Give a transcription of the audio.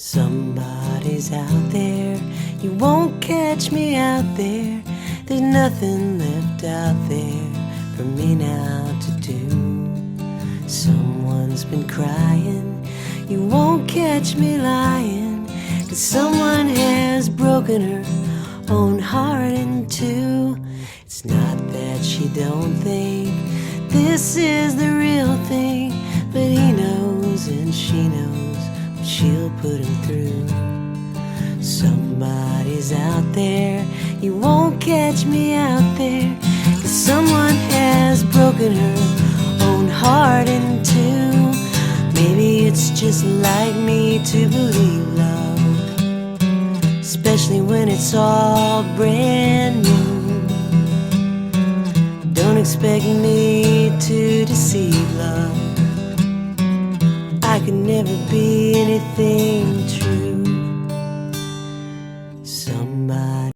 Somebody's out there, you won't catch me out there. There's nothing left out there for me now to do. Someone's been crying, you won't catch me lying, 'cause someone has broken her own heart in two. It's not that she don't think this is the real thing, but he knows and she knows what she'll put him through. Somebody's out there, you won't catch me out there, 'cause someone has broken her own heart in two. Maybe it's just like me to believe love, especially when it's all brand new. Don't expect me to deceive love, I could never be anything